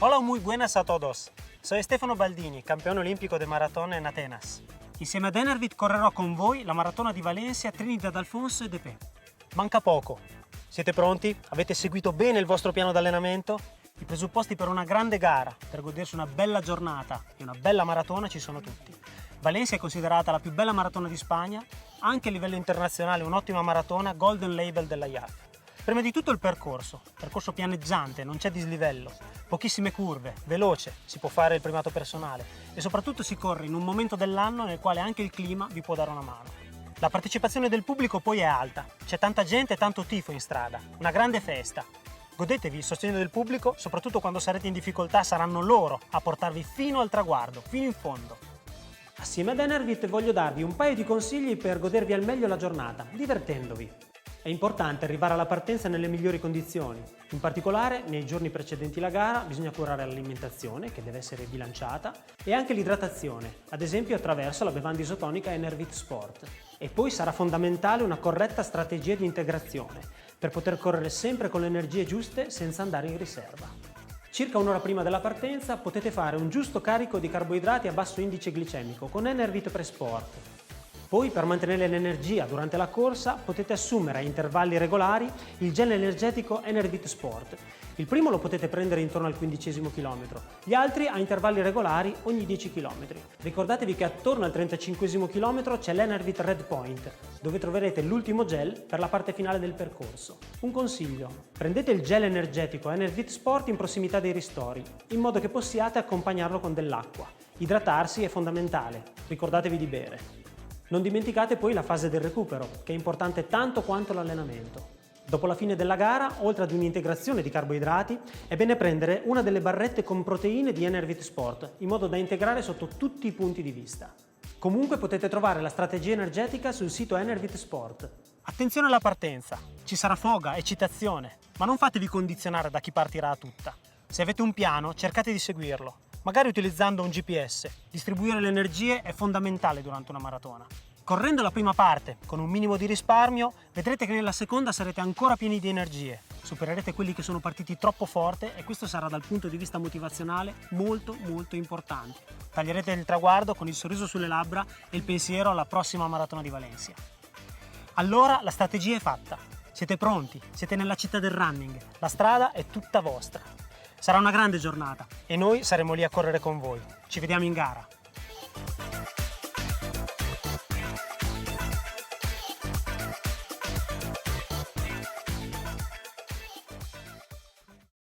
Hola, muy buenas a todos. Soy Stefano Baldini, campione olimpico de maratona in Atenas. Insieme ad Enervit correrò con voi la maratona di Valencia, Trinidad Alfonso e Depé. Manca poco. Siete pronti? Avete seguito bene il vostro piano d'allenamento? I presupposti per una grande gara, per godersi una bella giornata e una bella maratona ci sono tutti. Valencia è considerata la più bella maratona di Spagna, anche a livello internazionale un'ottima maratona Golden Label della IAF. Prima di tutto il percorso pianeggiante, non c'è dislivello, pochissime curve, veloce, si può fare il primato personale e soprattutto si corre in un momento dell'anno nel quale anche il clima vi può dare una mano. La partecipazione del pubblico poi è alta, c'è tanta gente e tanto tifo in strada, una grande festa. Godetevi il sostegno del pubblico, soprattutto quando sarete in difficoltà saranno loro a portarvi fino al traguardo, fino in fondo. Assieme ad Enervit voglio darvi un paio di consigli per godervi al meglio la giornata, divertendovi. È importante arrivare alla partenza nelle migliori condizioni. In particolare, nei giorni precedenti la gara bisogna curare l'alimentazione, che deve essere bilanciata, e anche l'idratazione, ad esempio attraverso la bevanda isotonica Enervit Sport. E poi sarà fondamentale una corretta strategia di integrazione, per poter correre sempre con le energie giuste senza andare in riserva. Circa un'ora prima della partenza potete fare un giusto carico di carboidrati a basso indice glicemico con Enervit Pre-Sport. Poi, per mantenere l'energia durante la corsa, potete assumere a intervalli regolari il gel energetico Enervit Sport. Il primo lo potete prendere intorno al 15° chilometro, gli altri a intervalli regolari ogni 10 km. Ricordatevi che attorno al 35° chilometro c'è l'Enervit Red Point, dove troverete l'ultimo gel per la parte finale del percorso. Un consiglio: prendete il gel energetico Enervit Sport in prossimità dei ristori, in modo che possiate accompagnarlo con dell'acqua. Idratarsi è fondamentale, ricordatevi di bere. Non dimenticate poi la fase del recupero, che è importante tanto quanto l'allenamento. Dopo la fine della gara, oltre ad un'integrazione di carboidrati, è bene prendere una delle barrette con proteine di Enervit Sport, in modo da integrare sotto tutti i punti di vista. Comunque potete trovare la strategia energetica sul sito Enervit Sport. Attenzione alla partenza, ci sarà foga, eccitazione, ma non fatevi condizionare da chi partirà a tutta. Se avete un piano, cercate di seguirlo. Magari utilizzando un GPS. Distribuire le energie è fondamentale durante una maratona. Correndo la prima parte con un minimo di risparmio, vedrete che nella seconda sarete ancora pieni di energie. Supererete quelli che sono partiti troppo forte e questo sarà dal punto di vista motivazionale molto importante. Taglierete il traguardo con il sorriso sulle labbra e il pensiero alla prossima maratona di Valencia. Allora la strategia è fatta. Siete pronti, siete nella città del running, la strada è tutta vostra. Sarà una grande giornata e noi saremo lì a correre con voi. Ci vediamo in gara.